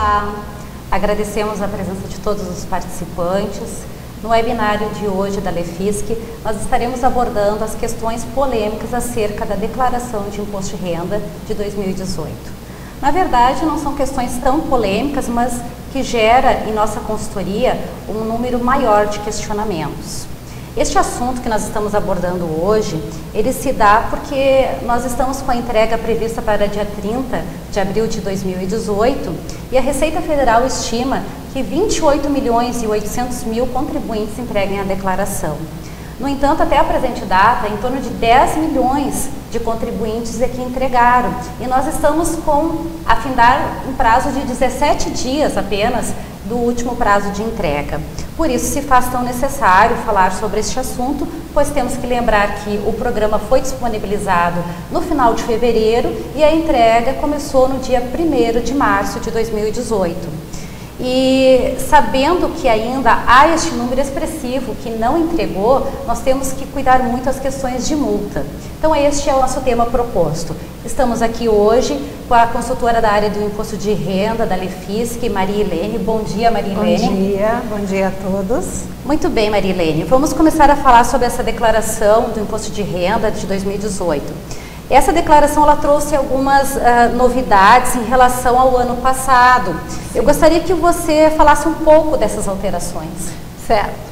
Olá, agradecemos a presença de todos os participantes. No webinário de hoje da Lefisc, nós estaremos abordando as questões polêmicas acerca da declaração de imposto de renda de 2018. Na verdade, não são questões tão polêmicas, mas que gera em nossa consultoria um número maior de questionamentos. Este assunto que nós estamos abordando hoje, ele se dá porque nós estamos com a entrega prevista para dia 30 de abril de 2018 e a Receita Federal estima que 28.800.000 contribuintes entreguem a declaração. No entanto, até a presente data, em torno de 10 milhões de contribuintes é que entregaram e nós estamos a findar um prazo de 17 dias apenas do último prazo de entrega. Por isso se faz tão necessário falar sobre este assunto, pois temos que lembrar que o programa foi disponibilizado no final de fevereiro e a entrega começou no dia 1º de março de 2018. E sabendo que ainda há este número expressivo que não entregou, nós temos que cuidar muito das questões de multa. Então este é o nosso tema proposto. Estamos aqui hoje com a consultora da área do imposto de renda da Lefisc, Marilene. Bom dia, Marilene. Bom dia a todos. Muito bem, Marilene. Vamos começar a falar sobre essa declaração do imposto de renda de 2018. Essa declaração ela trouxe algumas novidades em relação ao ano passado. Sim. Eu gostaria que você falasse um pouco dessas alterações. Certo.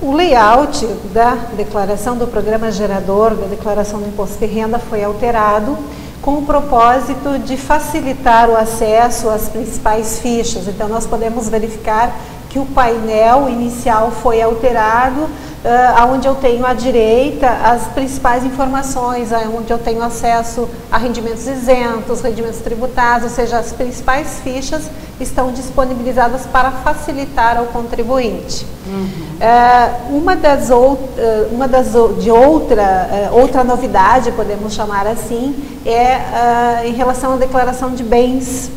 O layout da declaração do programa gerador da declaração do imposto de renda foi alterado com o propósito de facilitar o acesso às principais fichas. Então, nós podemos verificar que o painel inicial foi alterado, onde eu tenho à direita as principais informações, onde eu tenho acesso a rendimentos isentos, rendimentos tributados, ou seja, as principais fichas estão disponibilizadas para facilitar ao contribuinte. Outra novidade, podemos chamar assim, é em relação à declaração de bens,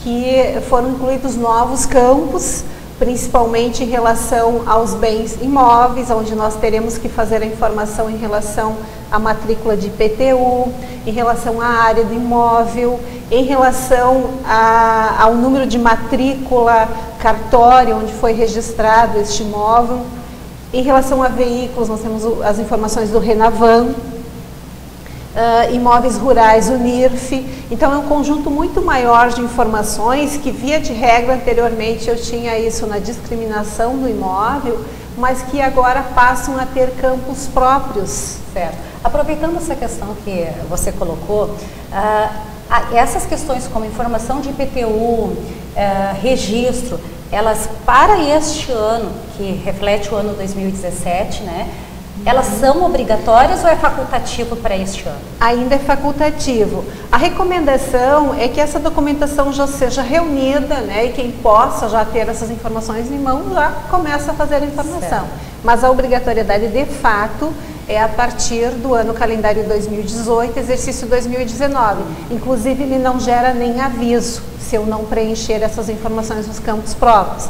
que foram incluídos novos campos, principalmente em relação aos bens imóveis, onde nós teremos que fazer a informação em relação à matrícula de IPTU, em relação à área do imóvel, em relação ao número de matrícula, cartório, onde foi registrado este imóvel. Em relação a veículos, nós temos as informações do Renavan, imóveis rurais, o NIRF. Então é um conjunto muito maior de informações que, via de regra, anteriormente eu tinha isso na discriminação do imóvel, mas que agora passam a ter campos próprios. Certo. Aproveitando essa questão que você colocou, essas questões como informação de IPTU, registro, elas para este ano, que reflete o ano 2017, né? Elas são obrigatórias ou é facultativo para este ano? Ainda é facultativo. A recomendação é que essa documentação já seja reunida, né, e quem possa já ter essas informações em mão já começa a fazer a informação. Certo. Mas a obrigatoriedade de fato é a partir do ano calendário 2018, exercício 2019. Inclusive ele não gera nem aviso se eu não preencher essas informações nos campos próprios.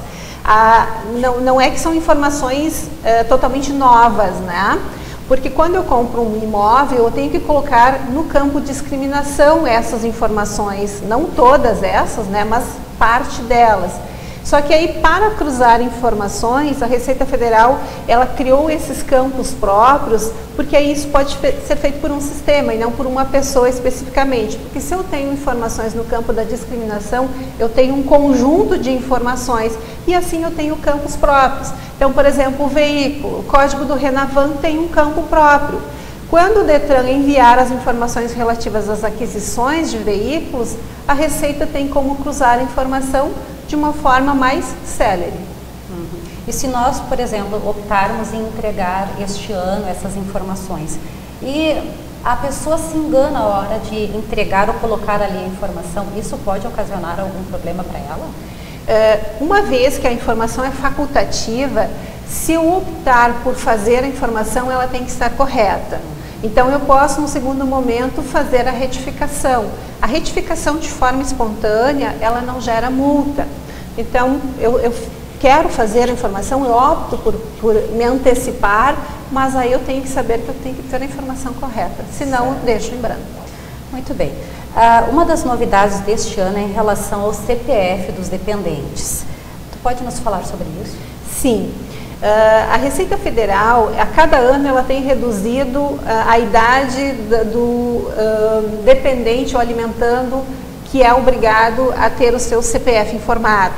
Não é que são informações totalmente novas, né? Porque quando eu compro um imóvel, eu tenho que colocar no campo discriminação essas informações, não todas essas, né? Mas parte delas. Só que aí, para cruzar informações, a Receita Federal, ela criou esses campos próprios, porque aí isso pode ser feito por um sistema e não por uma pessoa especificamente. Porque se eu tenho informações no campo da discriminação, eu tenho um conjunto de informações e assim eu tenho campos próprios. Então, por exemplo, o veículo, o código do Renavan tem um campo próprio. Quando o Detran enviar as informações relativas às aquisições de veículos, a Receita tem como cruzar a informação de uma forma mais célere. E se nós, por exemplo, optarmos em entregar este ano essas informações e a pessoa se engana a hora de entregar ou colocar ali a informação, isso pode ocasionar algum problema para ela? Uma vez que a informação é facultativa, se eu optar por fazer a informação, ela tem que estar correta. Então eu posso, no segundo momento, fazer a retificação. A retificação de forma espontânea, ela não gera multa. Então eu quero fazer a informação, eu opto por me antecipar, mas aí eu tenho que saber que eu tenho que ter a informação correta, senão eu deixo em branco. Muito bem. Uma das novidades deste ano é em relação ao CPF dos dependentes. Tu pode nos falar sobre isso? Sim. A Receita Federal, a cada ano, ela tem reduzido a idade do dependente ou alimentando que é obrigado a ter o seu CPF informado.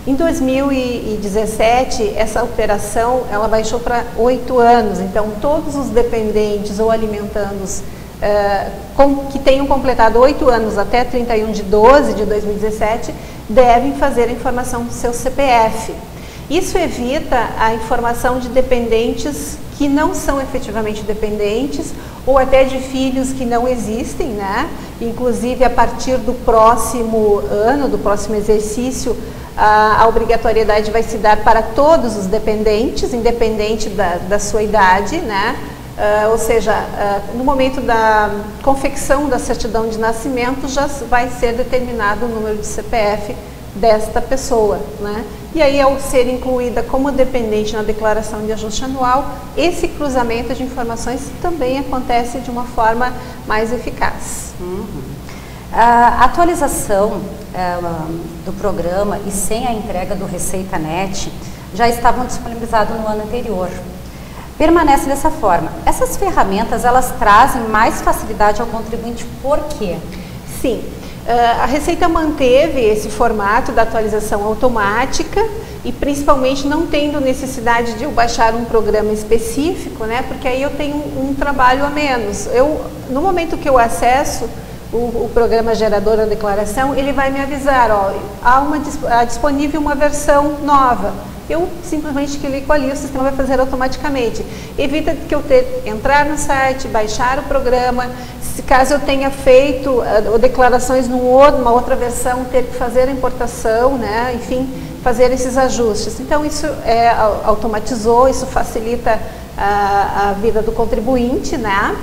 Em 2017, essa alteração ela baixou para 8 anos, então todos os dependentes ou alimentandos que tenham completado 8 anos até 31 de 12 de 2017 devem fazer a informação do seu CPF. Isso evita a informação de dependentes que não são efetivamente dependentes ou até de filhos que não existem, né? Inclusive, a partir do próximo ano, do próximo exercício, a obrigatoriedade vai se dar para todos os dependentes, independente da sua idade, né? Ou seja, no momento da confecção da certidão de nascimento já vai ser determinado o número de CPF desta pessoa, né? E aí, ao ser incluída como dependente na declaração de ajuste anual, esse cruzamento de informações também acontece de uma forma mais eficaz. A atualização do programa e sem a entrega do Receita Net já estavam disponibilizados no ano anterior. Permanece dessa forma. Essas ferramentas, elas trazem mais facilidade ao contribuinte, por quê? Sim. A Receita manteve esse formato da atualização automática e principalmente não tendo necessidade de eu baixar um programa específico, né? Porque aí eu tenho um trabalho a menos. No momento que eu acesso o programa gerador da declaração, ele vai me avisar, ó, há disponível uma versão nova. Eu simplesmente clico ali, o sistema vai fazer automaticamente. Evita que eu entrar no site, baixar o programa, se caso eu tenha feito declarações numa outra versão, ter que fazer a importação, né? Enfim, fazer esses ajustes. Então, isso automatizou, isso facilita a vida do contribuinte, né?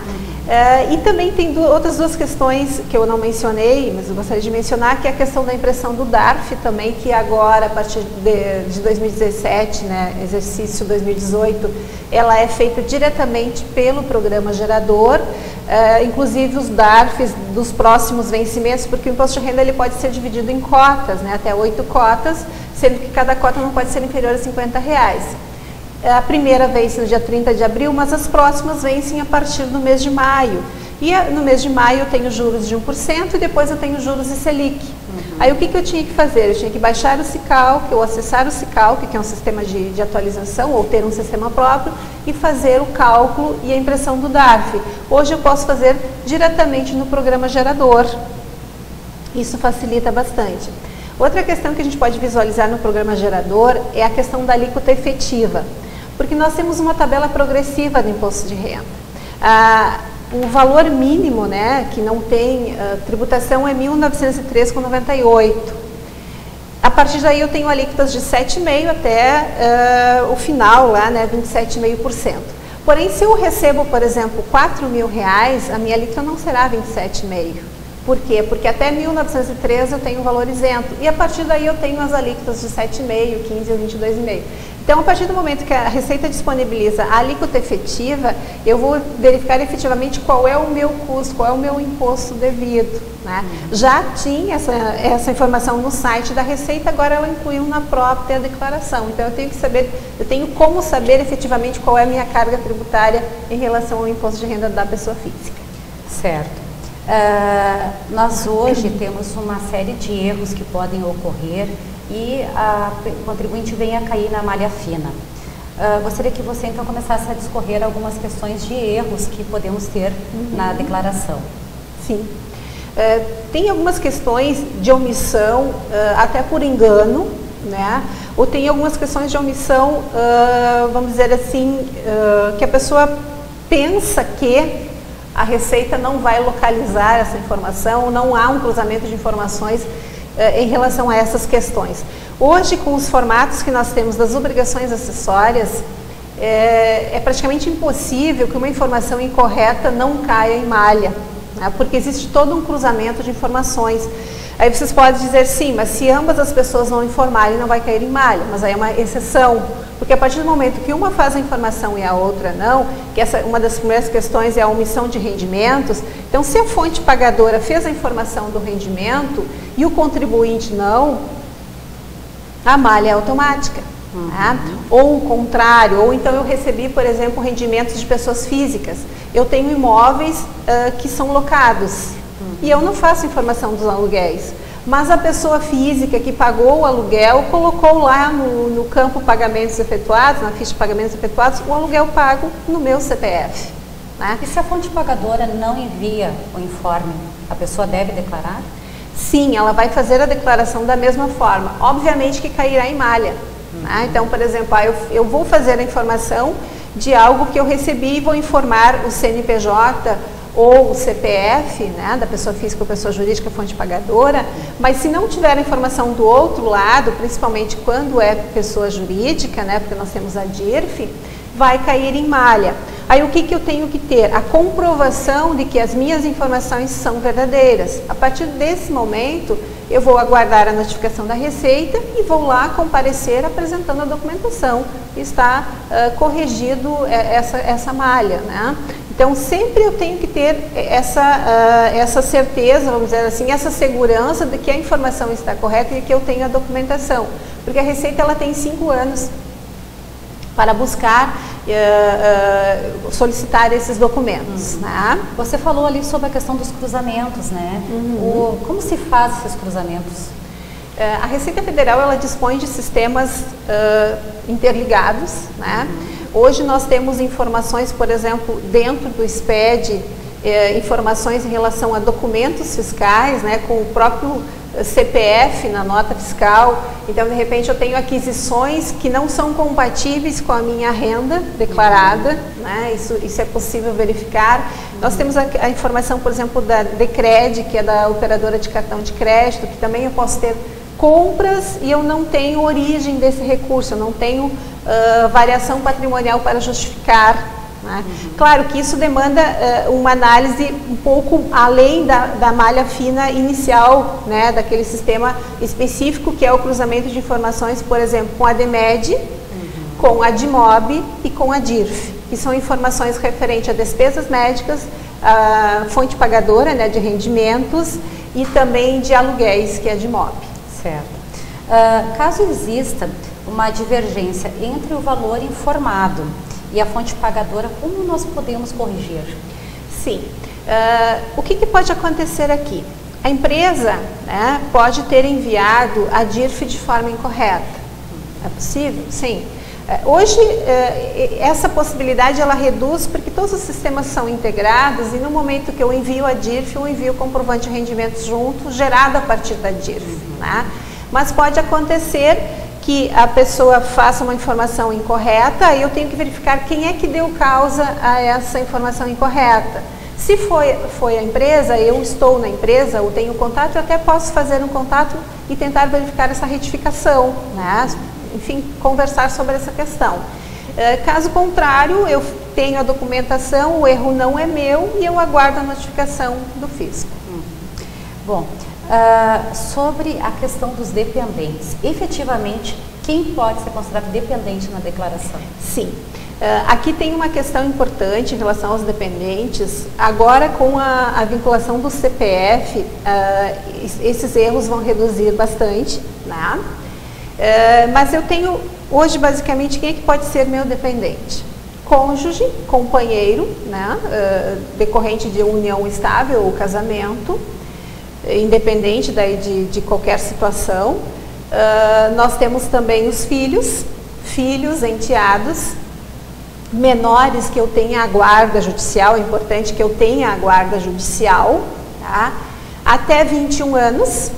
E também tem outras duas questões que eu não mencionei, mas eu gostaria de mencionar, que é a questão da impressão do DARF também, que agora, a partir de 2017, né, exercício 2018, ela é feita diretamente pelo programa gerador, inclusive os DARFs dos próximos vencimentos, porque o imposto de renda ele pode ser dividido em cotas, né, até 8 cotas, sendo que cada cota não pode ser inferior a R$50. A primeira vence no dia 30 de abril, mas as próximas vencem a partir do mês de maio. E no mês de maio eu tenho juros de 1% e depois eu tenho juros e Selic. Aí o que eu tinha que fazer? Eu tinha que baixar o Sicalc ou acessar o Sicalc, que é um sistema de atualização, ou ter um sistema próprio, e fazer o cálculo e a impressão do DARF. Hoje eu posso fazer diretamente no programa gerador. Isso facilita bastante. Outra questão que a gente pode visualizar no programa gerador é a questão da alíquota efetiva. Porque nós temos uma tabela progressiva do imposto de renda. O valor mínimo, né, que não tem tributação é R$ 1.903,98. A partir daí eu tenho alíquotas de 7,5% até o final, lá, né, 27,5%. Porém, se eu recebo, por exemplo, R$4.000, a minha alíquota não será 27,5%. Por quê? Porque até 1.903 eu tenho um valor isento. E a partir daí eu tenho as alíquotas de 7,5%, 15% ou 22,5%. Então, a partir do momento que a Receita disponibiliza a alíquota efetiva, eu vou verificar efetivamente qual é o meu custo, qual é o meu imposto devido, né? Já tinha essa informação no site da Receita, agora ela incluiu na própria declaração. Então, eu tenho como saber efetivamente qual é a minha carga tributária em relação ao imposto de renda da pessoa física. Certo. Nós hoje temos uma série de erros que podem ocorrer e o contribuinte vem a cair na malha fina. Gostaria que você então começasse a discorrer algumas questões de erros que podemos ter na declaração. Sim. Tem algumas questões de omissão, até por engano, né? Ou tem algumas questões de omissão, vamos dizer assim, que a pessoa pensa que a Receita não vai localizar essa informação, não há um cruzamento de informações em relação a essas questões. Hoje, com os formatos que nós temos das obrigações acessórias, é praticamente impossível que uma informação incorreta não caia em malha, né? Porque existe todo um cruzamento de informações. Aí vocês podem dizer, sim, mas se ambas as pessoas não informarem, não vai cair em malha, mas aí é uma exceção. Porque a partir do momento que uma faz a informação e a outra não, que essa uma das primeiras questões é a omissão de rendimentos, então se a fonte pagadora fez a informação do rendimento e o contribuinte não, a malha é automática. Tá? Ou o contrário, ou então eu recebi, por exemplo, rendimentos de pessoas físicas. Eu tenho imóveis que são locados e eu não faço informação dos aluguéis. Mas a pessoa física que pagou o aluguel colocou lá no campo pagamentos efetuados, na ficha de pagamentos efetuados, o aluguel pago no meu CPF. Né? E se a fonte pagadora não envia o informe, a pessoa deve declarar? Sim, ela vai fazer a declaração da mesma forma. Obviamente que cairá em malha. Né? Então, por exemplo, eu vou fazer a informação de algo que eu recebi e vou informar o CNPJ ou o CPF, né, da pessoa física ou pessoa jurídica, fonte pagadora, mas se não tiver a informação do outro lado, principalmente quando é pessoa jurídica, né, porque nós temos a DIRF, vai cair em malha. Aí o que eu tenho que ter? A comprovação de que as minhas informações são verdadeiras. A partir desse momento, eu vou aguardar a notificação da Receita e vou lá comparecer apresentando a documentação. Está corrigido essa malha, né? Então, sempre eu tenho que ter essa certeza, vamos dizer assim, essa segurança de que a informação está correta e que eu tenho a documentação. Porque a Receita ela tem 5 anos para buscar, solicitar esses documentos. Né? Você falou ali sobre a questão dos cruzamentos, né? Como se faz esses cruzamentos? A Receita Federal ela dispõe de sistemas interligados, né? Hoje nós temos informações, por exemplo, dentro do SPED, informações em relação a documentos fiscais, né, com o próprio CPF na nota fiscal. Então, de repente, eu tenho aquisições que não são compatíveis com a minha renda declarada, né? Isso é possível verificar. Nós temos a informação, por exemplo, da Decred, que é da operadora de cartão de crédito, que também eu posso ter compras e eu não tenho origem desse recurso, eu não tenho variação patrimonial para justificar. Né? Claro que isso demanda uma análise um pouco além da malha fina inicial, né, daquele sistema específico que é o cruzamento de informações, por exemplo, com a DEMED, com a DIMOB e com a DIRF, que são informações referentes a despesas médicas, a fonte pagadora, né, de rendimentos e também de aluguéis, que é a DIMOB. Certo. Caso exista uma divergência entre o valor informado e a fonte pagadora, como nós podemos corrigir? Sim. O que pode acontecer aqui? A empresa, né, pode ter enviado a DIRF de forma incorreta. É possível? Sim. Hoje, essa possibilidade ela reduz porque todos os sistemas são integrados e no momento que eu envio a DIRF, eu envio o comprovante de rendimentos junto, gerado a partir da DIRF. Né? Mas pode acontecer que a pessoa faça uma informação incorreta, aí eu tenho que verificar quem é que deu causa a essa informação incorreta. Se foi a empresa, eu estou na empresa, eu tenho contato, eu até posso fazer um contato e tentar verificar essa retificação, né? Enfim, conversar sobre essa questão. Caso contrário, eu tenho a documentação, o erro não é meu e eu aguardo a notificação do fisco. Bom, sobre a questão dos dependentes, efetivamente, quem pode ser considerado dependente na declaração? Sim. Aqui tem uma questão importante em relação aos dependentes. Agora, com a vinculação do CPF, esses erros vão reduzir bastante, né? Mas eu tenho, hoje, basicamente, quem é que pode ser meu dependente? Cônjuge, companheiro, né? Decorrente de união estável ou casamento, independente daí de qualquer situação. Nós temos também os filhos, enteados, menores que eu tenha a guarda judicial, é importante que eu tenha a guarda judicial, tá? Até 21 anos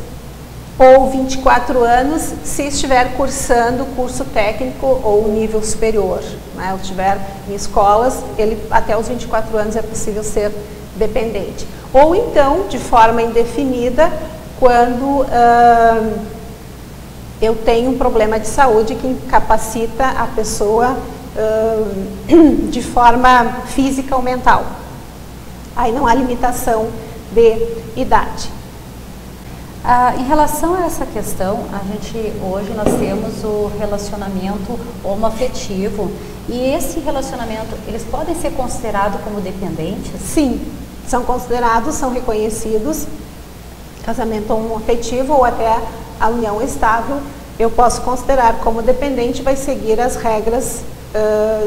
ou 24 anos, se estiver cursando curso técnico ou nível superior, né? Eu estiver em escolas, até os 24 anos é possível ser dependente. Ou então, de forma indefinida, quando eu tenho um problema de saúde que incapacita a pessoa de forma física ou mental. Aí não há limitação de idade. Em relação a essa questão, hoje nós temos o relacionamento homoafetivo, e esse relacionamento, eles podem ser considerados como dependentes? Sim, são considerados, são reconhecidos, casamento homoafetivo ou até a união estável, eu posso considerar como dependente, vai seguir as regras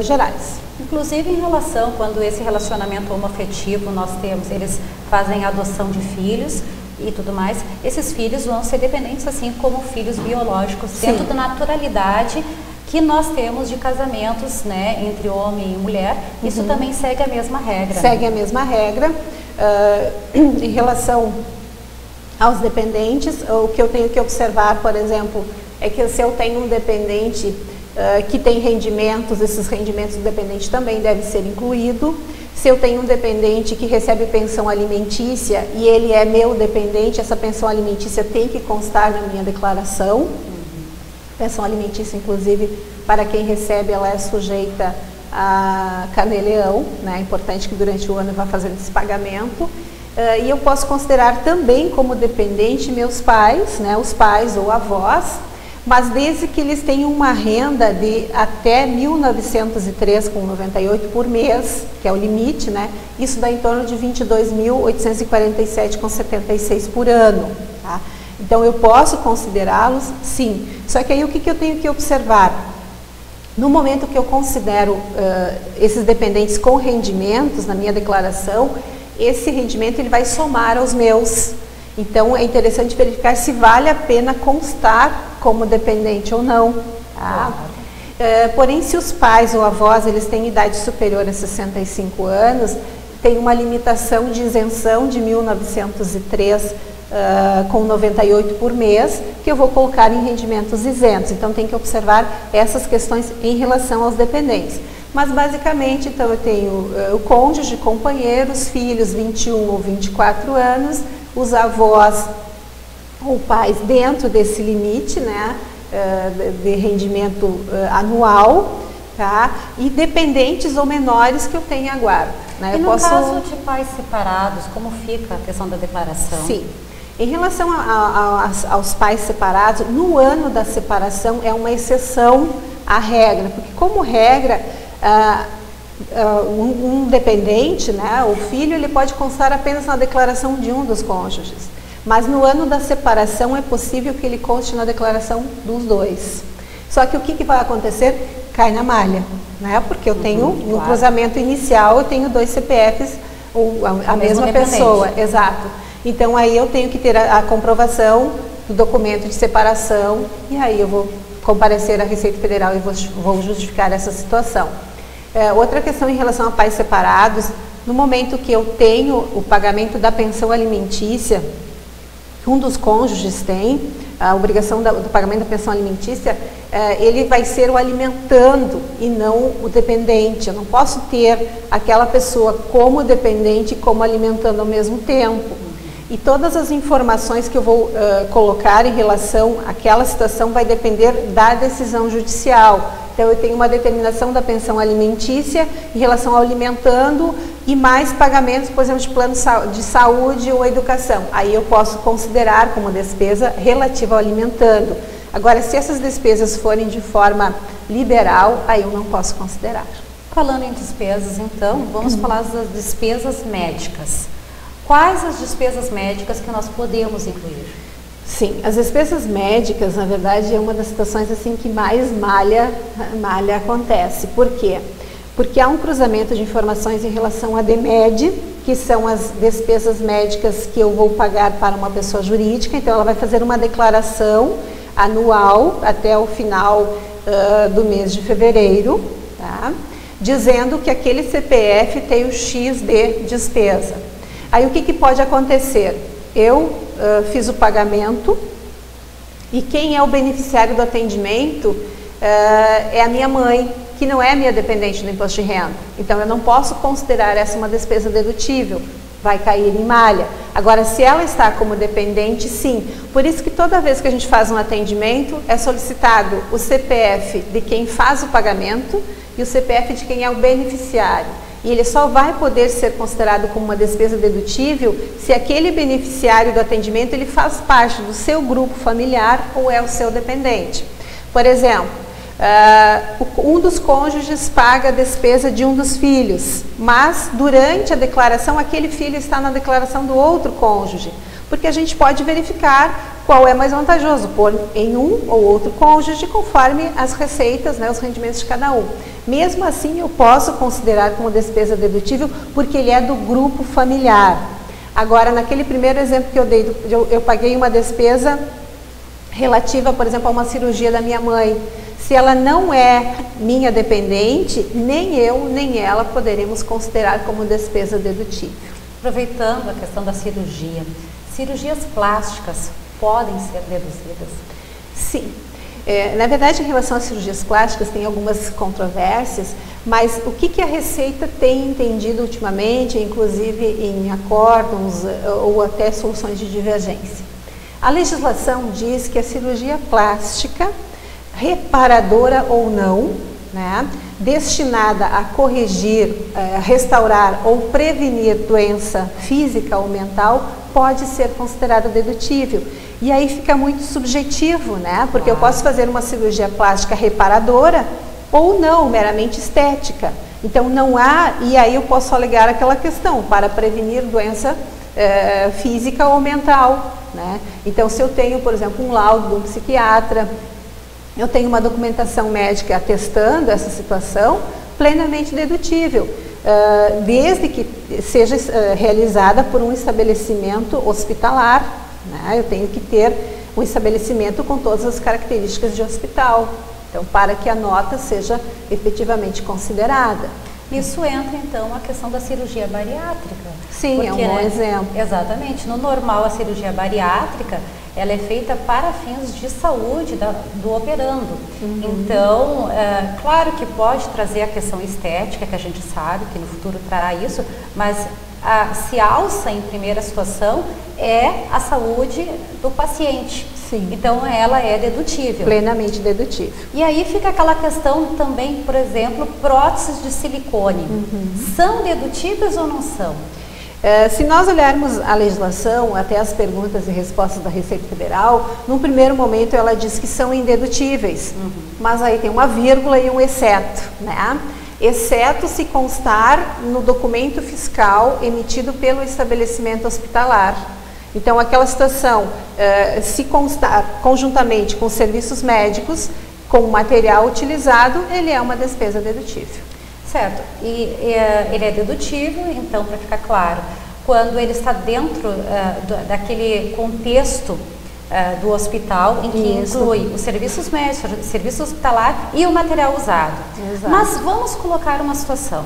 gerais. Inclusive em relação, quando esse relacionamento homoafetivo nós temos, eles fazem adoção de filhos e tudo mais, esses filhos vão ser dependentes assim como filhos biológicos, dentro da naturalidade que nós temos de casamentos, né, entre homem e mulher. Isso também segue a mesma regra. Segue a mesma regra. Em relação aos dependentes, o que eu tenho que observar, por exemplo, é que se eu tenho um dependente que tem rendimentos, esses rendimentos do dependente também devem ser incluídos. Se eu tenho um dependente que recebe pensão alimentícia e ele é meu dependente, essa pensão alimentícia tem que constar na minha declaração. Pensão alimentícia, inclusive, para quem recebe, ela é sujeita a carnê-leão, né? É importante que durante o ano eu vá fazendo esse pagamento. E eu posso considerar também como dependente meus pais, né? Os pais ou avós, mas desde que eles tenham uma renda de até R$ 1.903,98 por mês, que é o limite, né? Isso dá em torno de R$ 22.847,76 por ano, tá? Então eu posso considerá-los, sim. Só que aí o que eu tenho que observar? No momento que eu considero esses dependentes com rendimentos na minha declaração, esse rendimento ele vai somar aos meus. Então é interessante verificar se vale a pena constar como dependente ou não. Tá? Porém, se os pais ou avós eles têm idade superior a 65 anos, tem uma limitação de isenção de R$ 1.903,98 por mês, que eu vou colocar em rendimentos isentos. Então tem que observar essas questões em relação aos dependentes. Mas basicamente, então eu tenho o cônjuge, companheiros, filhos 21 ou 24 anos, os avós ou pais dentro desse limite, né, de rendimento anual, tá? E dependentes ou menores que eu tenho a guarda. Né? E no caso de pais separados, como fica a questão da declaração? Sim. Em relação aos pais separados, no ano da separação é uma exceção à regra, porque como regra, um dependente, né, o filho, ele pode constar apenas na declaração de um dos cônjuges. Mas no ano da separação é possível que ele conste na declaração dos dois. Só que o que vai acontecer? Cai na malha, né? Porque eu tenho, no cruzamento inicial, eu tenho dois CPFs, ou a mesma pessoa, exato. Então aí eu tenho que ter a comprovação do documento de separação e aí eu vou comparecer à Receita Federal e vou justificar essa situação. Outra questão em relação a pais separados, no momento que eu tenho o pagamento da pensão alimentícia, um dos cônjuges tem a obrigação do pagamento da pensão alimentícia, ele vai ser o alimentando e não o dependente. Eu não posso ter aquela pessoa como dependente e como alimentando ao mesmo tempo. E todas as informações que eu vou colocar em relação àquela situação vai depender da decisão judicial. Então, eu tenho uma determinação da pensão alimentícia em relação ao alimentando e mais pagamentos, por exemplo, de plano de saúde ou educação. Aí eu posso considerar como despesa relativa ao alimentando. Agora, se essas despesas forem de forma liberal, aí eu não posso considerar. Falando em despesas, então, vamos falar das despesas médicas. Quais as despesas médicas que nós podemos incluir? Sim, as despesas médicas, na verdade, é uma das situações assim que mais malha acontece. Por quê? Porque há um cruzamento de informações em relação à DMED, que são as despesas médicas que eu vou pagar para uma pessoa jurídica. Então, ela vai fazer uma declaração anual até o final do mês de fevereiro, tá? Dizendo que aquele CPF tem o X de despesa. Aí o que pode acontecer? Eu fiz o pagamento e quem é o beneficiário do atendimento é a minha mãe, que não é minha dependente do imposto de renda. Então eu não posso considerar essa uma despesa dedutível, vai cair em malha. Agora, se ela está como dependente, sim. Por isso que toda vez que a gente faz um atendimento, é solicitado o CPF de quem faz o pagamento e o CPF de quem é o beneficiário. E ele só vai poder ser considerado como uma despesa dedutível se aquele beneficiário do atendimento ele faz parte do seu grupo familiar ou é o seu dependente. Por exemplo, um dos cônjuges paga a despesa de um dos filhos, mas durante a declaração aquele filho está na declaração do outro cônjuge, porque a gente pode verificar qual é mais vantajoso, pôr em um ou outro cônjuge conforme as receitas, né, os rendimentos de cada um. Mesmo assim, eu posso considerar como despesa dedutível porque ele é do grupo familiar. Agora, naquele primeiro exemplo que eu dei, eu paguei uma despesa relativa, por exemplo, a uma cirurgia da minha mãe. Se ela não é minha dependente, nem eu nem ela poderemos considerar como despesa dedutível. Aproveitando a questão da cirurgia, cirurgias plásticas podem ser deduzidas? Sim. Na verdade, em relação às cirurgias plásticas, tem algumas controvérsias, mas o que a Receita tem entendido ultimamente, inclusive em acórdons ou até soluções de divergência? A legislação diz que a cirurgia plástica, reparadora ou não, né, destinada a corrigir, restaurar ou prevenir doença física ou mental, pode ser considerada dedutível. E aí fica muito subjetivo, né? Porque eu posso fazer uma cirurgia plástica reparadora ou não, meramente estética. Então não há, e aí eu posso alegar aquela questão, para prevenir doença física ou mental, né? Então se eu tenho, por exemplo, um laudo de um psiquiatra, eu tenho uma documentação médica atestando essa situação, plenamente dedutível, desde que seja realizada por um estabelecimento hospitalar, né? Eu tenho que ter um estabelecimento com todas as características de hospital, então para que a nota seja efetivamente considerada. Isso entra então a questão da cirurgia bariátrica. Sim, porque, é um bom exemplo. Exatamente, no normal a cirurgia bariátrica ela é feita para fins de saúde do operando. Então, claro que pode trazer a questão estética, que a gente sabe que no futuro trará isso, mas se alça em primeira situação é a saúde do paciente. Sim. Então ela é dedutível. Plenamente dedutível. E aí fica aquela questão também, por exemplo, próteses de silicone. São dedutíveis ou não são? Se nós olharmos a legislação, até as perguntas e respostas da Receita Federal, num primeiro momento ela diz que são indedutíveis, mas aí tem uma vírgula e um exceto, né? Exceto se constar no documento fiscal emitido pelo estabelecimento hospitalar. Então, aquela situação, se constar conjuntamente com serviços médicos, com o material utilizado, ele é uma despesa dedutível. Certo, e ele é dedutível, então, para ficar claro, quando ele está dentro daquele contexto do hospital, em que inclui os serviços médicos, o serviço hospitalar e o material usado. Exato. Mas vamos colocar uma situação,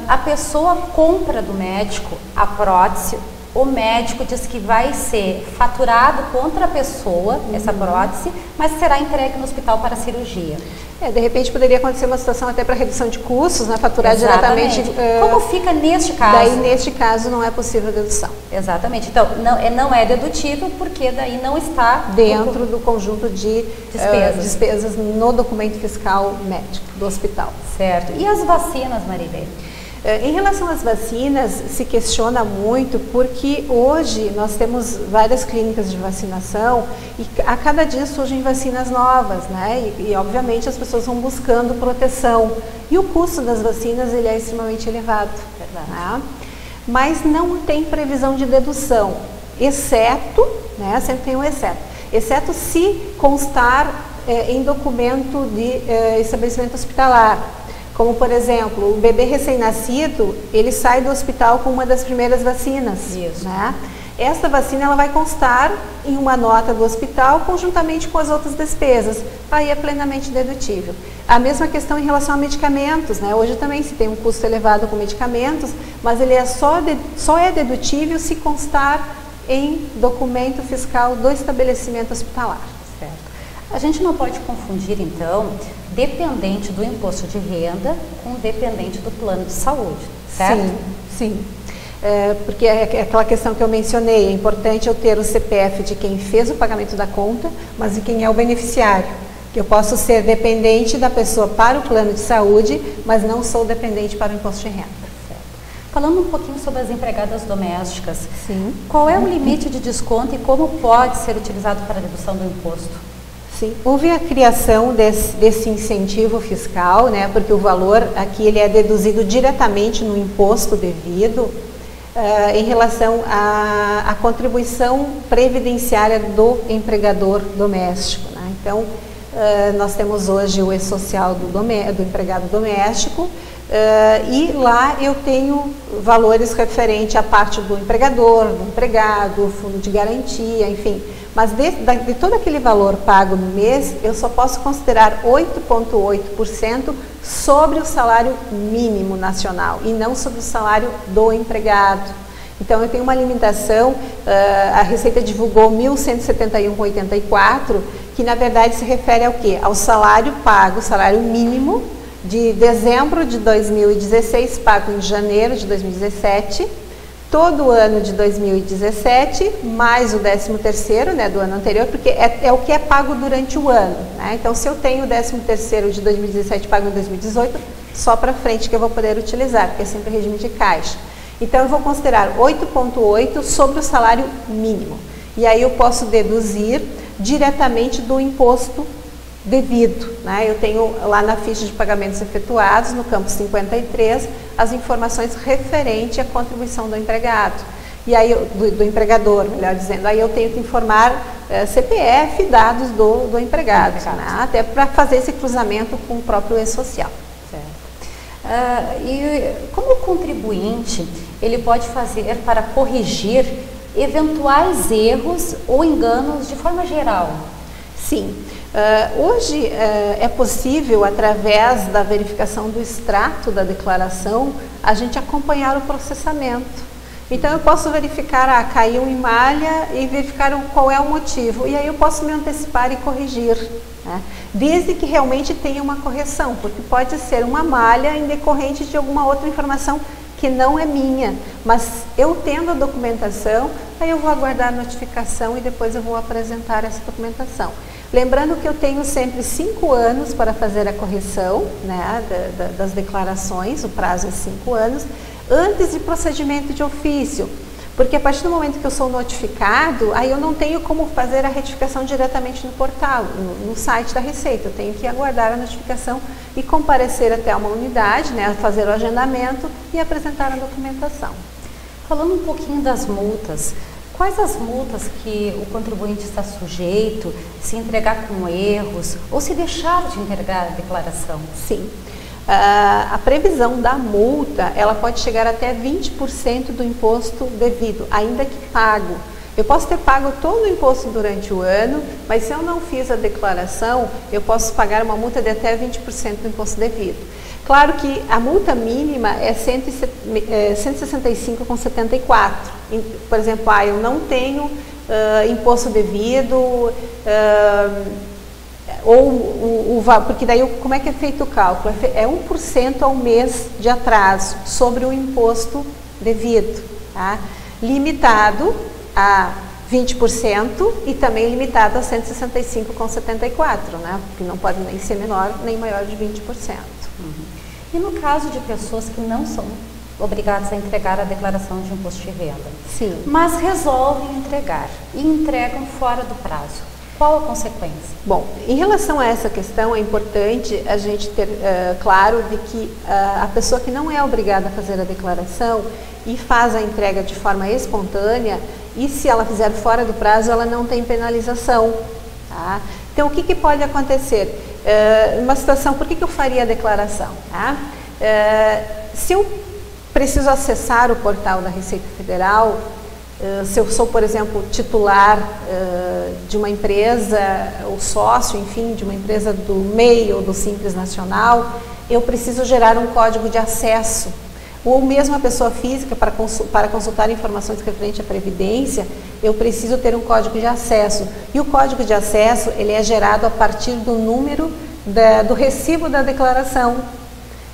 a pessoa compra do médico a prótese, o médico diz que vai ser faturado contra a pessoa, essa prótese, mas será entregue no hospital para cirurgia. De repente poderia acontecer uma situação até para redução de custos, né? Faturar Exatamente. diretamente. Como fica neste caso? Daí, neste caso, não é possível dedução. Exatamente. Então, não é dedutível porque daí não está dentro do conjunto de despesas no documento fiscal médico do hospital. Certo. E as vacinas, Marilê? Em relação às vacinas, se questiona muito porque hoje nós temos várias clínicas de vacinação e a cada dia surgem vacinas novas, né? E obviamente as pessoas vão buscando proteção. E o custo das vacinas ele é extremamente elevado. Né? Mas não tem previsão de dedução, exceto, né? Sempre tem um exceto se constar em documento de estabelecimento hospitalar. Como, por exemplo, o bebê recém-nascido, ele sai do hospital com uma das primeiras vacinas. Isso. Né? Esta vacina ela vai constar em uma nota do hospital, conjuntamente com as outras despesas. Aí é plenamente dedutível. A mesma questão em relação a medicamentos. Né? Hoje também se tem um custo elevado com medicamentos, mas ele só é dedutível se constar em documento fiscal do estabelecimento hospitalar. Certo. A gente não pode confundir, então, dependente do imposto de renda com dependente do plano de saúde, certo? Sim. Porque é aquela questão que eu mencionei, é importante eu ter o CPF de quem fez o pagamento da conta, mas de quem é o beneficiário. Que eu posso ser dependente da pessoa para o plano de saúde, mas não sou dependente para o imposto de renda. Certo. Falando um pouquinho sobre as empregadas domésticas, Sim. Qual é o limite de desconto e como pode ser utilizado para a dedução do imposto? Sim, houve a criação desse incentivo fiscal, né, porque o valor aqui ele é deduzido diretamente no imposto devido em relação à contribuição previdenciária do empregador doméstico, né? Então, nós temos hoje o E-Social do empregado doméstico e lá eu tenho valores referentes à parte do empregador, do empregado, fundo de garantia, enfim. Mas de todo aquele valor pago no mês, eu só posso considerar 8,8% sobre o salário mínimo nacional e não sobre o salário do empregado. Então, eu tenho uma limitação, a Receita divulgou 1.171,84, que na verdade se refere ao quê? Ao salário pago, salário mínimo, de dezembro de 2016, pago em janeiro de 2017, todo o ano de 2017, mais o 13º, né, do ano anterior, porque é o que é pago durante o ano, né? Então, se eu tenho o 13º de 2017 pago em 2018, só para frente que eu vou poder utilizar, porque é sempre regime de caixa. Então, eu vou considerar 8,8 sobre o salário mínimo. E aí eu posso deduzir diretamente do imposto devido, né? Eu tenho lá na ficha de pagamentos efetuados, no campo 53, as informações referentes à contribuição do empregado. E aí, do empregador, melhor dizendo, aí eu tenho que informar CPF e dados do empregado, né? Até para fazer esse cruzamento com o próprio E-Social. E como o contribuinte, ele pode fazer para corrigir eventuais erros ou enganos de forma geral? Sim. Hoje é possível, através da verificação do extrato da declaração, a gente acompanhar o processamento. Então, eu posso verificar, caiu em malha e verificar qual é o motivo. E aí eu posso me antecipar e corrigir, né? Desde que realmente tenha uma correção, porque pode ser uma malha em decorrente de alguma outra informação que não é minha. Mas eu tendo a documentação, aí eu vou aguardar a notificação e depois eu vou apresentar essa documentação. Lembrando que eu tenho sempre 5 anos para fazer a correção, né, das declarações, o prazo é 5 anos, antes de procedimento de ofício, porque a partir do momento que eu sou notificado, aí eu não tenho como fazer a retificação diretamente no portal, no site da Receita. Eu tenho que aguardar a notificação e comparecer até uma unidade, né, fazer o agendamento e apresentar a documentação. Falando um pouquinho das multas, quais as multas que o contribuinte está sujeito se entregar com erros ou se deixar de entregar a declaração? Sim. A previsão da multa, ela pode chegar até 20% do imposto devido, ainda que pago. Eu posso ter pago todo o imposto durante o ano, mas se eu não fiz a declaração, eu posso pagar uma multa de até 20% do imposto devido. Claro que a multa mínima é 165,74. Por exemplo, eu não tenho imposto devido, porque daí como é que é feito o cálculo? É 1% ao mês de atraso sobre o imposto devido, tá? Limitado a 20% e também limitado a 165,74, né? Porque não pode nem ser menor nem maior de 20%. E no caso de pessoas que não são obrigadas a entregar a declaração de imposto de renda, sim, mas resolvem entregar e entregam fora do prazo, qual a consequência? Bom, em relação a essa questão, é importante a gente ter claro de que a pessoa que não é obrigada a fazer a declaração e faz a entrega de forma espontânea, e se ela fizer fora do prazo, ela não tem penalização, tá? Então, o que pode acontecer? Uma situação, por que eu faria a declaração? Tá? Se eu preciso acessar o portal da Receita Federal, se eu sou, por exemplo, titular de uma empresa, ou sócio, enfim, de uma empresa do MEI ou do Simples Nacional, eu preciso gerar um código de acesso. Ou mesmo a pessoa física, para consultar informações referentes à Previdência, eu preciso ter um código de acesso. E o código de acesso, ele é gerado a partir do número do recibo da declaração.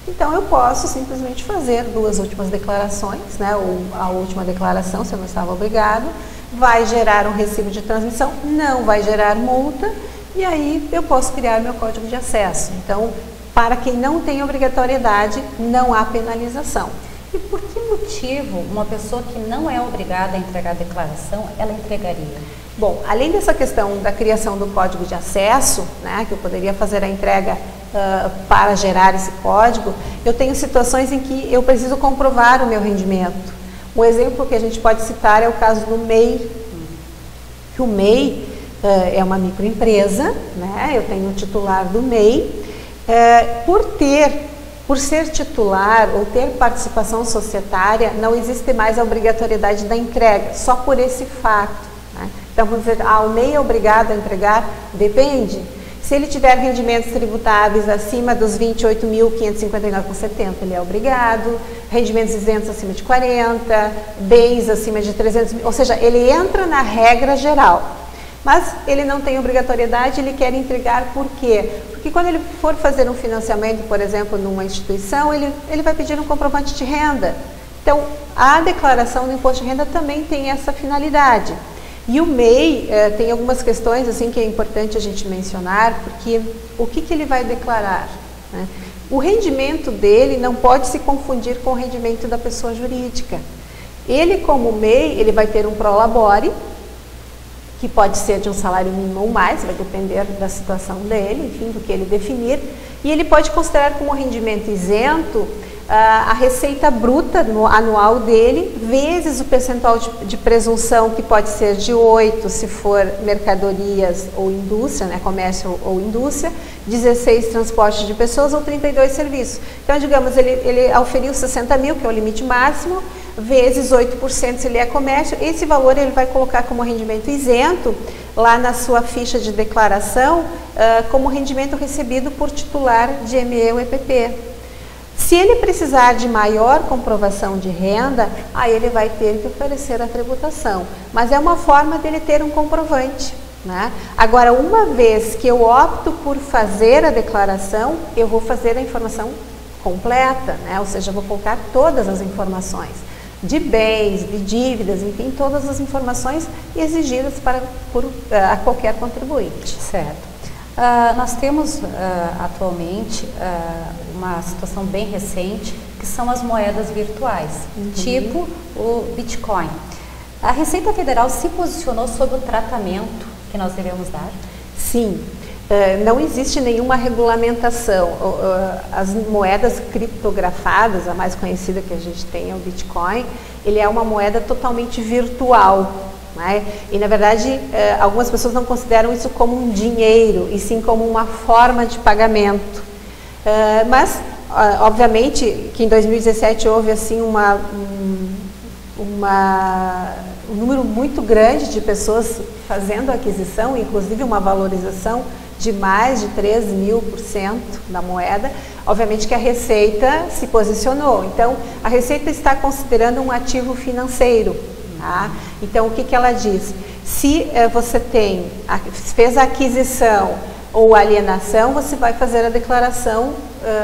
Então, eu posso simplesmente fazer 2 últimas declarações, né, ou a última declaração, se eu não estava obrigado, vai gerar um recibo de transmissão, não vai gerar multa, e aí eu posso criar meu código de acesso. Então, para quem não tem obrigatoriedade, não há penalização. E por que motivo uma pessoa que não é obrigada a entregar a declaração, ela entregaria? Bom, além dessa questão da criação do código de acesso, né, que eu poderia fazer a entrega para gerar esse código, eu tenho situações em que eu preciso comprovar o meu rendimento. Um exemplo que a gente pode citar é o caso do MEI, que o MEI é uma microempresa, né, eu tenho o titular do MEI, por ser titular ou ter participação societária, não existe mais a obrigatoriedade da entrega, só por esse fato. Né? Então, vamos dizer, o MEI é obrigado a entregar? Depende. Se ele tiver rendimentos tributáveis acima dos 28.559,70, ele é obrigado, rendimentos isentos acima de 40, bens acima de 300 mil, ou seja, ele entra na regra geral. Mas ele não tem obrigatoriedade, ele quer entregar por quê? Porque quando ele for fazer um financiamento, por exemplo, numa instituição, ele vai pedir um comprovante de renda. Então, a declaração do imposto de renda também tem essa finalidade. E o MEI tem algumas questões assim que é importante a gente mencionar, porque o que ele vai declarar? Né? O rendimento dele não pode se confundir com o rendimento da pessoa jurídica. Ele, como MEI, ele vai ter um prolabore, que pode ser de um salário mínimo ou mais, vai depender da situação dele, enfim, do que ele definir, e ele pode considerar como rendimento isento a receita bruta anual dele, vezes o percentual de presunção, que pode ser de 8 se for mercadorias ou indústria, né, comércio ou indústria, 16 transporte de pessoas ou 32 serviços. Então, digamos, ele auferiu 60 mil, que é o limite máximo, vezes 8% se ele é comércio, esse valor ele vai colocar como rendimento isento lá na sua ficha de declaração como rendimento recebido por titular de ME ou EPP. Se ele precisar de maior comprovação de renda, aí ele vai ter que oferecer a tributação, mas é uma forma dele ter um comprovante. Né? Agora, uma vez que eu opto por fazer a declaração, eu vou fazer a informação completa, né? Ou seja, eu vou colocar todas as informações de bens, de dívidas, enfim, todas as informações exigidas a qualquer contribuinte. Certo. Nós temos atualmente uma situação bem recente, que são as moedas virtuais, tipo o Bitcoin. A Receita Federal se posicionou sobre o tratamento que nós devemos dar? Sim. Não existe nenhuma regulamentação. As moedas criptografadas, a mais conhecida que a gente tem é o Bitcoin, ele é uma moeda totalmente virtual. Né? E, na verdade, algumas pessoas não consideram isso como um dinheiro, e sim como uma forma de pagamento. Mas, obviamente, que em 2017 houve assim, um número muito grande de pessoas fazendo aquisição, inclusive uma valorização de mais de 3.000% da moeda. Obviamente que a Receita se posicionou. Então, a Receita está considerando um ativo financeiro. Tá? Então, o que ela diz? Se você fez a aquisição ou alienação, você vai fazer a declaração,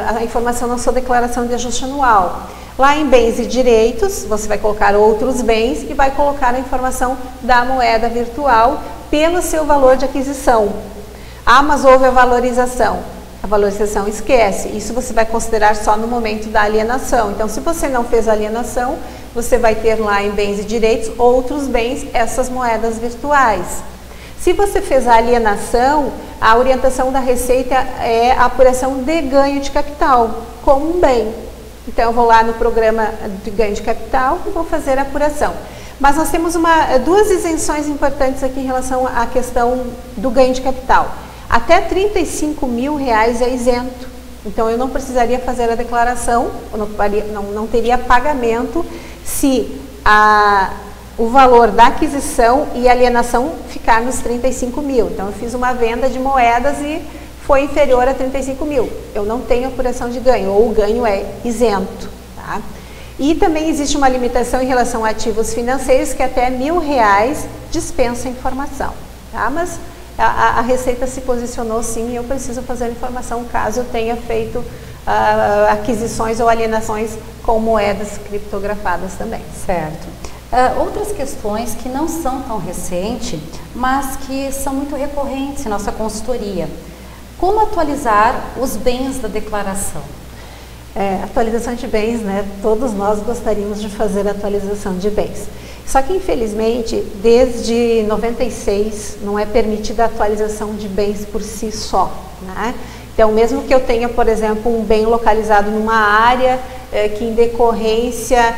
a informação na sua declaração de ajuste anual. Lá em bens e direitos, você vai colocar outros bens e vai colocar a informação da moeda virtual pelo seu valor de aquisição. Mas houve a valorização. A valorização esquece. Isso você vai considerar só no momento da alienação. Então, se você não fez a alienação, você vai ter lá em bens e direitos outros bens, essas moedas virtuais. Se você fez a alienação, a orientação da Receita é a apuração de ganho de capital, como um bem. Então, eu vou lá no programa de ganho de capital e vou fazer a apuração. Mas nós temos duas isenções importantes aqui em relação à questão do ganho de capital. Até R$35 mil é isento. Então, eu não precisaria fazer a declaração, não teria pagamento se o valor da aquisição e alienação ficar nos 35 mil. Então, eu fiz uma venda de moedas e foi inferior a 35 mil. Eu não tenho apuração de ganho, ou o ganho é isento. Tá? E também existe uma limitação em relação a ativos financeiros, que até R$1.000 dispensa informação. Tá? Mas a Receita se posicionou sim, e eu preciso fazer a informação caso eu tenha feito aquisições ou alienações com moedas criptografadas também. Certo. Outras questões que não são tão recentes, mas que são muito recorrentes em nossa consultoria. Como atualizar os bens da declaração? Atualização de bens, né? Todos nós gostaríamos de fazer a atualização de bens. Só que, infelizmente, desde 96 não é permitida a atualização de bens por si só, né? Então, mesmo que eu tenha, por exemplo, um bem localizado numa área que, em decorrência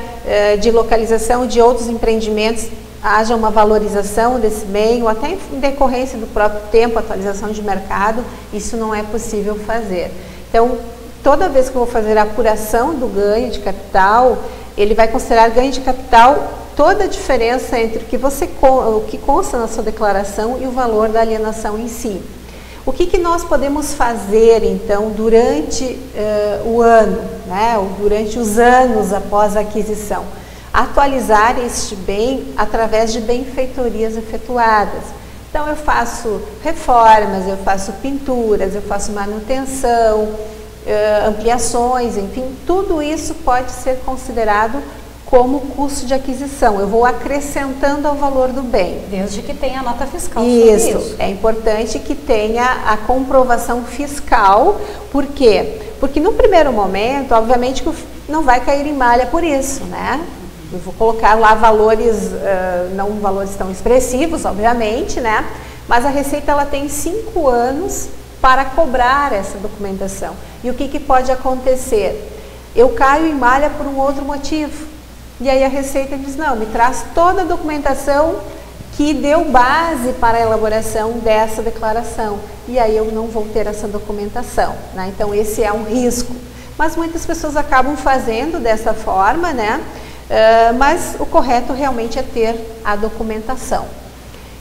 de localização de outros empreendimentos, haja uma valorização desse bem, ou até em decorrência do próprio tempo, atualização de mercado, isso não é possível fazer. Então, toda vez que eu vou fazer a apuração do ganho de capital, ele vai considerar ganho de capital toda a diferença entre o que consta na sua declaração e o valor da alienação em si. O que nós podemos fazer, então, durante o ano, né, ou durante os anos após a aquisição? Atualizar este bem através de benfeitorias efetuadas. Então, eu faço reformas, eu faço pinturas, eu faço manutenção, ampliações, enfim, tudo isso pode ser considerado como custo de aquisição. Eu vou acrescentando ao valor do bem. Desde que tenha a nota fiscal. Isso, é importante que tenha a comprovação fiscal. Por quê? Porque no primeiro momento, obviamente, não vai cair em malha por isso, né? Eu vou colocar lá valores, não valores tão expressivos, obviamente, né? Mas a Receita, ela tem 5 anos para cobrar essa documentação. E o que pode acontecer? Eu caio em malha por um outro motivo. E aí a Receita diz, não, me traz toda a documentação que deu base para a elaboração dessa declaração. E aí eu não vou ter essa documentação, né? Então esse é um risco. Mas muitas pessoas acabam fazendo dessa forma, né? Mas o correto realmente é ter a documentação.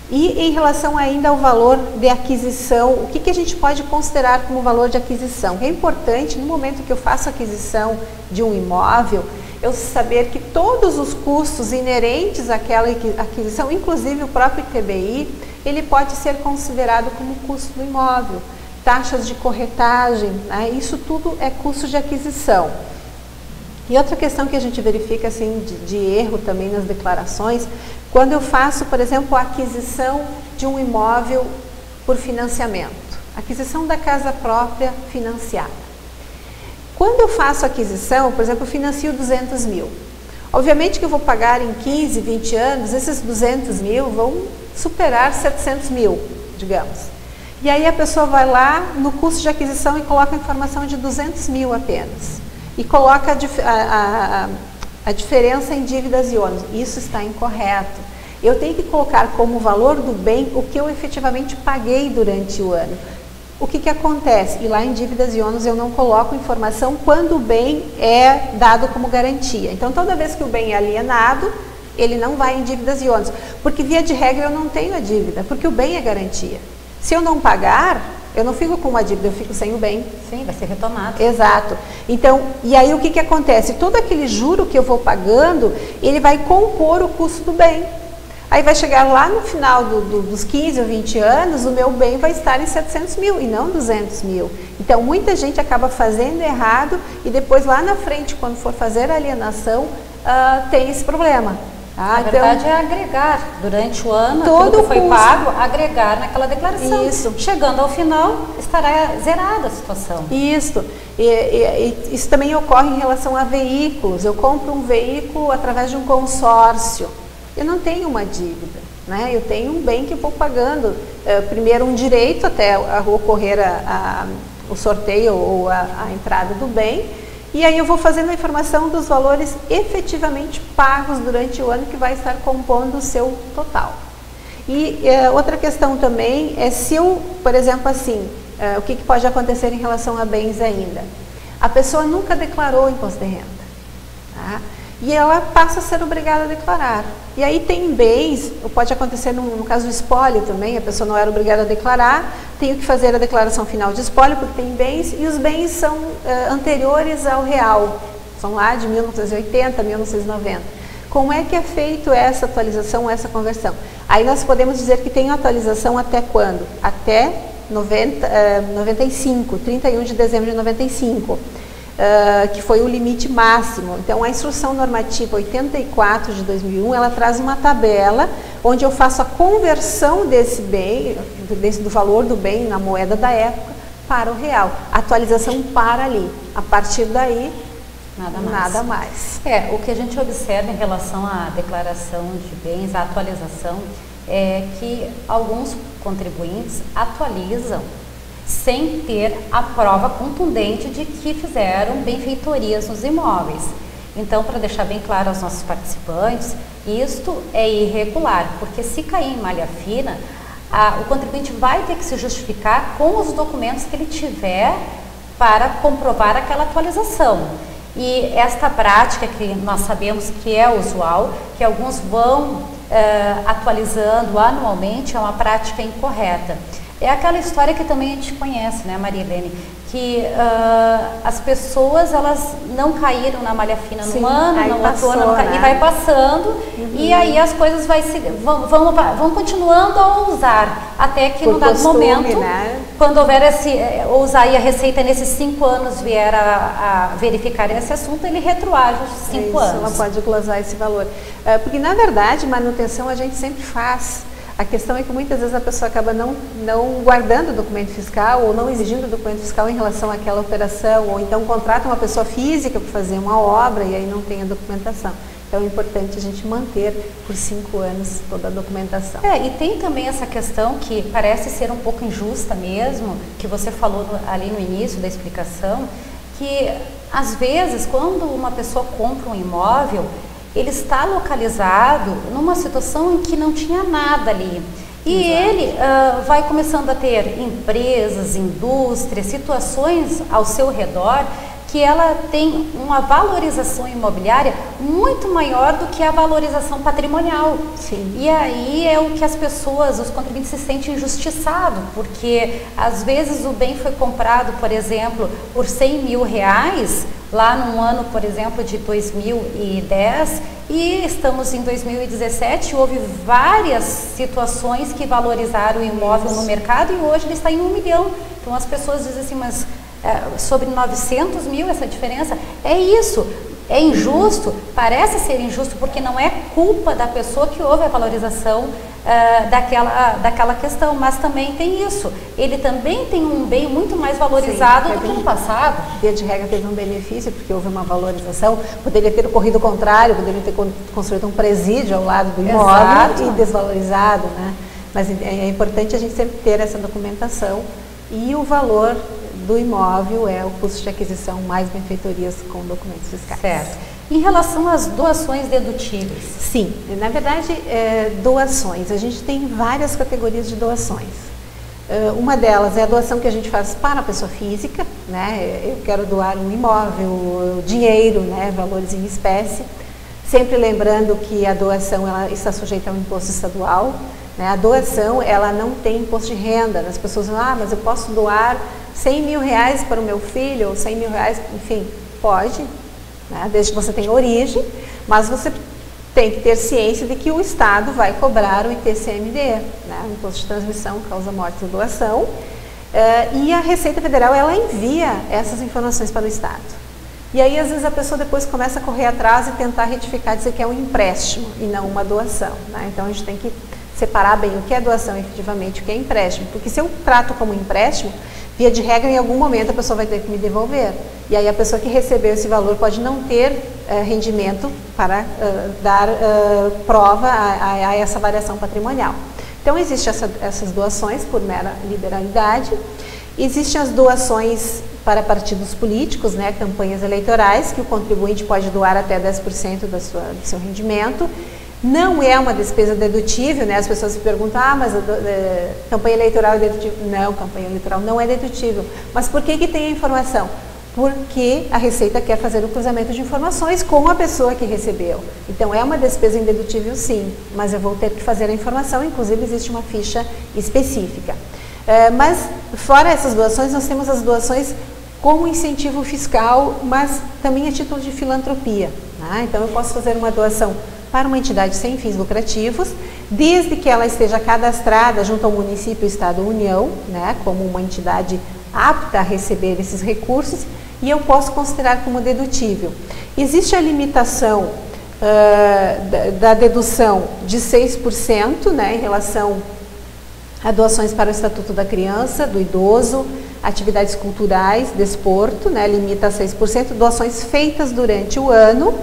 E em relação ainda ao valor de aquisição, o que a gente pode considerar como valor de aquisição? É importante, no momento que eu faço a aquisição de um imóvel, eu saber que todos os custos inerentes àquela aquisição, inclusive o próprio ITBI, ele pode ser considerado como custo do imóvel. Taxas de corretagem, né? Isso tudo é custo de aquisição. E outra questão que a gente verifica assim, de erro também nas declarações, quando eu faço, por exemplo, a aquisição de um imóvel por financiamento, aquisição da casa própria financiada. Quando eu faço a aquisição, por exemplo, eu financio 200 mil. Obviamente que eu vou pagar em 15, 20 anos, esses 200 mil vão superar 700 mil, digamos. E aí a pessoa vai lá no custo de aquisição e coloca a informação de 200 mil apenas. E coloca a diferença em dívidas e ônus. Isso está incorreto. Eu tenho que colocar como valor do bem o que eu efetivamente paguei durante o ano. O que acontece? E lá em dívidas e ônus eu não coloco informação quando o bem é dado como garantia. Então, toda vez que o bem é alienado, ele não vai em dívidas e ônus. Porque, via de regra, eu não tenho a dívida, porque o bem é garantia. Se eu não pagar, eu não fico com uma dívida, eu fico sem o bem. Sim, vai ser retomado. Exato. Então, e aí o que acontece? Todo aquele juro que eu vou pagando, ele vai compor o custo do bem. Aí vai chegar lá no final dos 15 ou 20 anos, o meu bem vai estar em 700 mil e não 200 mil. Então, muita gente acaba fazendo errado e depois lá na frente, quando for fazer a alienação, tem esse problema. Na verdade, é agregar durante o ano todo o que foi pago, agregar naquela declaração. Isso. Chegando ao final, estará zerada a situação. Isso. Isso também ocorre em relação a veículos. Eu compro um veículo através de um consórcio. Eu não tenho uma dívida, né? Eu tenho um bem que vou pagando. Primeiro um direito até ocorrer o sorteio ou a entrada do bem. E aí eu vou fazendo a informação dos valores efetivamente pagos durante o ano que vai estar compondo o seu total. E outra questão também é se eu, por exemplo, assim, o que pode acontecer em relação a bens ainda? A pessoa nunca declarou imposto de renda, tá? E ela passa a ser obrigada a declarar. E aí tem bens, pode acontecer no caso do espólio também, a pessoa não era obrigada a declarar, tenho que fazer a declaração final de espólio porque tem bens, e os bens são anteriores ao real, são lá de 1980, 1990. Como é que é feito essa atualização, essa conversão? Aí nós podemos dizer que tem atualização até quando? Até 95, 31 de dezembro de 95. que foi o limite máximo. Então, a Instrução Normativa 84 de 2001, ela traz uma tabela onde eu faço a conversão desse bem, do valor do bem na moeda da época para o real. A atualização para ali. A partir daí, nada mais. O que a gente observa em relação à declaração de bens, a atualização, é que alguns contribuintes atualizam sem ter a prova contundente de que fizeram benfeitorias nos imóveis. Então, para deixar bem claro aos nossos participantes, isto é irregular, porque se cair em malha fina, o contribuinte vai ter que se justificar com os documentos que ele tiver para comprovar aquela atualização. E esta prática, que nós sabemos que é usual, que alguns vão atualizando anualmente, é uma prática incorreta. É aquela história que também a gente conhece, né, Maria Helene? Que as pessoas, elas não caíram na malha fina no ano, no outro ano, né? E vai passando, e aí as coisas vão continuando a usar, até que no dado momento, né? Quando houver usar a Receita nesses 5 anos vier a verificar esse assunto, ele retroage os 5 anos. Ela pode glosar esse valor. Porque, na verdade, manutenção a gente sempre faz. A questão é que muitas vezes a pessoa acaba não guardando o documento fiscal ou não exigindo o documento fiscal em relação àquela operação, ou então contrata uma pessoa física para fazer uma obra e aí não tem a documentação. Então é importante a gente manter por 5 anos toda a documentação. E tem também essa questão que parece ser um pouco injusta mesmo, que você falou ali no início da explicação, que às vezes quando uma pessoa compra um imóvel, ele está localizado numa situação em que não tinha nada ali. E ele vai começando a ter empresas, indústrias, situações ao seu redor que ela tem uma valorização imobiliária muito maior do que a valorização patrimonial. Sim. E aí é o que as pessoas, os contribuintes se sentem injustiçados, porque às vezes o bem foi comprado, por exemplo, por R$100 mil, lá num ano, por exemplo, de 2010, e estamos em 2017, houve várias situações que valorizaram o imóvel no mercado e hoje ele está em 1 milhão. Então as pessoas dizem assim, mas sobre 900 mil essa diferença? É isso, é injusto, parece ser injusto, porque não é culpa da pessoa que houve a valorização daquela questão, mas também tem isso, ele também tem um bem muito mais valorizado do que no passado. Via de regra teve um benefício, porque houve uma valorização, poderia ter ocorrido o contrário, poderia ter construído um presídio ao lado do imóvel e desvalorizado, né? Mas é importante a gente sempre ter essa documentação, e o valor do imóvel é o custo de aquisição mais benfeitorias com documentos fiscais. Certo. Em relação às doações dedutíveis? Sim, na verdade, doações, a gente tem várias categorias de doações. Uma delas é a doação que a gente faz para a pessoa física, né? Eu quero doar um imóvel, dinheiro, né? Valores em espécie. Sempre lembrando que a doação ela está sujeita ao imposto estadual, né? A doação ela não tem imposto de renda. As pessoas dizem, mas eu posso doar R$100 mil para o meu filho, ou R$100 mil, enfim, pode, né? Desde que você tenha origem, mas você tem que ter ciência de que o Estado vai cobrar o ITCMD, né? O Imposto de Transmissão, Causa, Morte ou Doação, e a Receita Federal ela envia essas informações para o Estado. E aí, às vezes, a pessoa depois começa a correr atrás e tentar retificar, dizer que é um empréstimo e não uma doação, né? Então, a gente tem que separar bem o que é doação efetivamente e o que é empréstimo, porque se eu trato como empréstimo, via de regra, em algum momento a pessoa vai ter que me devolver. E aí a pessoa que recebeu esse valor pode não ter rendimento para dar prova a essa variação patrimonial. Então, existem essas doações por mera liberalidade. Existem as doações para partidos políticos, né, campanhas eleitorais, que o contribuinte pode doar até 10% do seu rendimento. Não é uma despesa dedutível, né? As pessoas se perguntam, mas campanha eleitoral é dedutível? Não, campanha eleitoral não é dedutível. Mas por que tem a informação? Porque a Receita quer fazer o cruzamento de informações com a pessoa que recebeu. Então, é uma despesa indedutível, sim, mas eu vou ter que fazer a informação, inclusive existe uma ficha específica. Mas, fora essas doações, nós temos as doações como incentivo fiscal, mas também a título de filantropia, né? Então, eu posso fazer uma doação para uma entidade sem fins lucrativos, desde que ela esteja cadastrada junto ao município, estado ou união, né, como uma entidade apta a receber esses recursos, e eu posso considerar como dedutível. Existe a limitação da dedução de 6%, né, em relação a doações para o Estatuto da Criança, do Idoso, atividades culturais, desporto, né, limita a 6%, doações feitas durante o ano,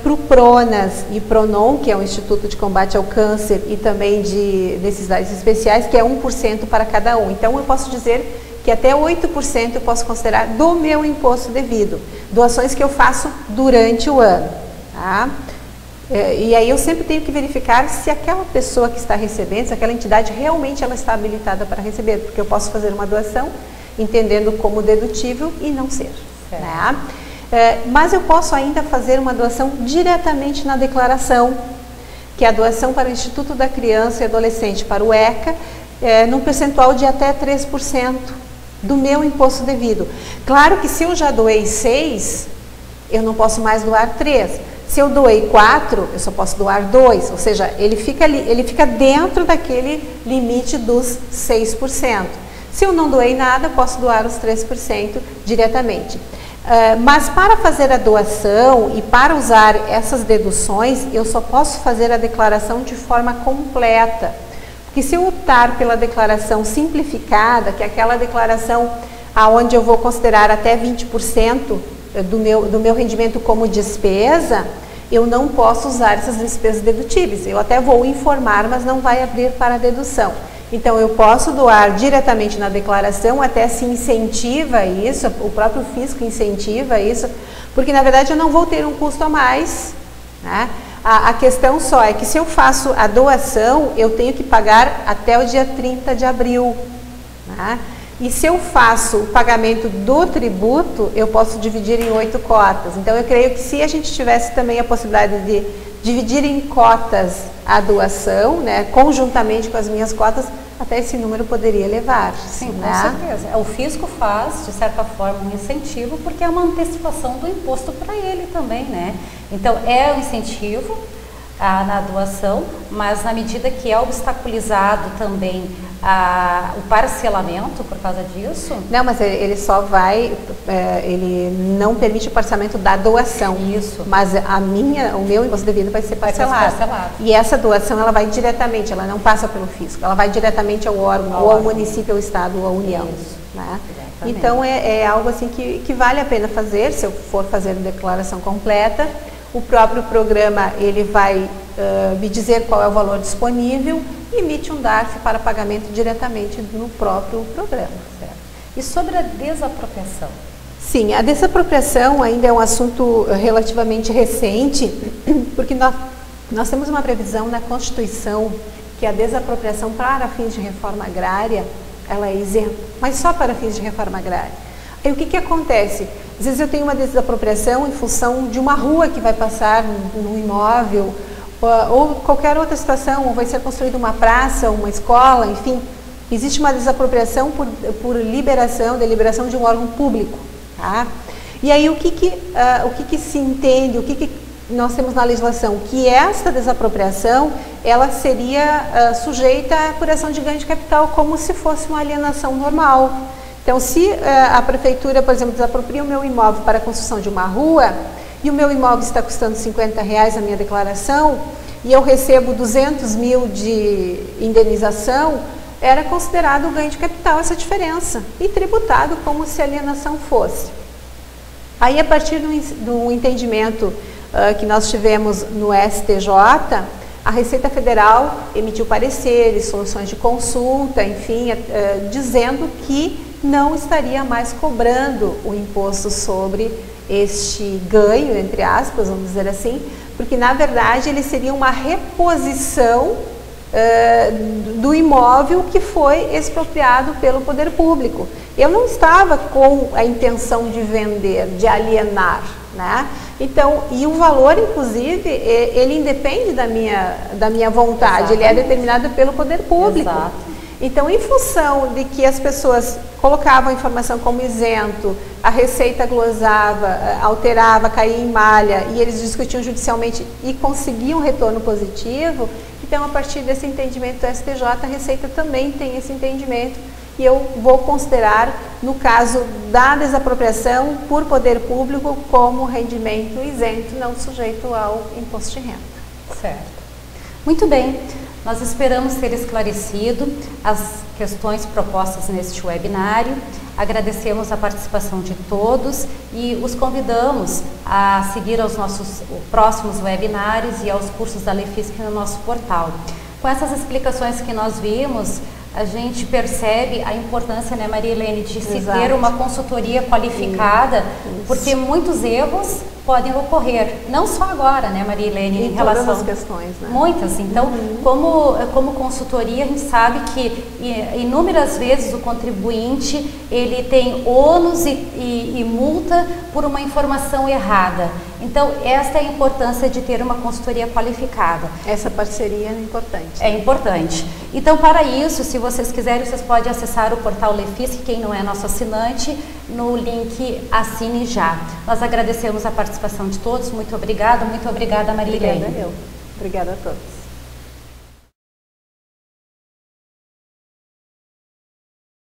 para o PRONAS e PRONON, que é o Instituto de Combate ao Câncer e também de necessidades especiais, que é 1% para cada um. Então, eu posso dizer que até 8% eu posso considerar do meu imposto devido, doações que eu faço durante o ano. Tá? E aí eu sempre tenho que verificar se aquela pessoa que está recebendo, se aquela entidade realmente ela está habilitada para receber, porque eu posso fazer uma doação entendendo como dedutível e não ser. Né? Mas eu posso ainda fazer uma doação diretamente na declaração, que é a doação para o Instituto da Criança e Adolescente, para o ECA, num percentual de até 3% do meu imposto devido. Claro que se eu já doei 6, eu não posso mais doar 3. Se eu doei 4, eu só posso doar 2, ou seja, ele fica dentro daquele limite dos 6%. Se eu não doei nada, posso doar os 3% diretamente. Mas para fazer a doação e para usar essas deduções, eu só posso fazer a declaração de forma completa. Porque se eu optar pela declaração simplificada, que é aquela declaração onde eu vou considerar até 20% do meu rendimento como despesa, eu não posso usar essas despesas dedutíveis. Eu até vou informar, mas não vai abrir para a dedução. Então, eu posso doar diretamente na declaração, até se incentiva isso, o próprio fisco incentiva isso, porque na verdade eu não vou ter um custo a mais, né? A questão só é que se eu faço a doação, eu tenho que pagar até o dia 30 de abril, né? E se eu faço o pagamento do tributo, eu posso dividir em 8 cotas. Então, eu creio que se a gente tivesse também a possibilidade de dividir em cotas a doação, né, conjuntamente com as minhas cotas, até esse número poderia elevar. Sim, né? Com certeza. O fisco faz, de certa forma, um incentivo, porque é uma antecipação do imposto para ele também, né? Então, é um incentivo na doação, mas na medida que é obstaculizado também o parcelamento por causa disso? Não, mas ele só vai, ele não permite o parcelamento da doação. Isso. Mas o meu imposto devido vai ser parcelado. E essa doação, ela vai diretamente, ela não passa pelo fisco, ela vai diretamente ao órgão, ou ao município, ao estado, ou à União. Né? Então, é algo assim que vale a pena fazer, se eu for fazer a declaração completa. O próprio programa, ele vai me dizer qual é o valor disponível e emite um DARF para pagamento diretamente no próprio programa. Certo. E sobre a desapropriação? Sim, a desapropriação ainda é um assunto relativamente recente, porque nós temos uma previsão na Constituição que a desapropriação para fins de reforma agrária, ela é isenta, mas só para fins de reforma agrária. Aí o que acontece? Às vezes eu tenho uma desapropriação em função de uma rua que vai passar num imóvel, ou qualquer outra situação, ou vai ser construída uma praça, uma escola, enfim. Existe uma desapropriação por deliberação de um órgão público. Tá? E aí o que se entende, o que nós temos na legislação? Que esta desapropriação, ela seria sujeita à apuração de ganho de capital, como se fosse uma alienação normal. Então, se a prefeitura, por exemplo, desapropria o meu imóvel para a construção de uma rua, e o meu imóvel está custando R$50 a minha declaração, e eu recebo 200 mil de indenização, era considerado ganho de capital essa diferença, e tributado como se a alienação fosse. Aí, a partir do entendimento que nós tivemos no STJ, a Receita Federal emitiu pareceres, soluções de consulta, enfim, dizendo que não estaria mais cobrando o imposto sobre este ganho, entre aspas, vamos dizer assim, porque na verdade ele seria uma reposição do imóvel que foi expropriado pelo poder público. Eu não estava com a intenção de vender, de alienar, né? Então, e o valor, inclusive, ele independe da minha vontade. Exatamente. Ele é determinado pelo poder público. Exato. Então, em função de que as pessoas colocavam a informação como isento, a Receita glosava, alterava, caía em malha, e eles discutiam judicialmente e conseguiam retorno positivo, então, a partir desse entendimento do STJ, a Receita também tem esse entendimento e eu vou considerar, no caso da desapropriação por poder público, como rendimento isento, não sujeito ao imposto de renda. Certo. Muito bem, nós esperamos ter esclarecido as questões propostas neste webinário. Agradecemos a participação de todos e os convidamos a seguir aos nossos próximos webinários e aos cursos da Lefisc no nosso portal. Com essas explicações que nós vimos, a gente percebe a importância, né, Maria Helene, de se ter uma consultoria qualificada, porque muitos erros podem ocorrer, não só agora, né, Maria Helene, em relação todas as questões, né? Muitas. Então, como consultoria, a gente sabe que inúmeras vezes o contribuinte ele tem ônus e multa por uma informação errada. Então, esta é a importância de ter uma consultoria qualificada. Essa parceria é importante. É importante. Então, para isso, se vocês quiserem, vocês podem acessar o portal Lefisc, quem não é nosso assinante, no link Assine Já. Nós agradecemos a participação de todos. Muito obrigada, Maria Helene. Obrigada eu. Obrigada a todos.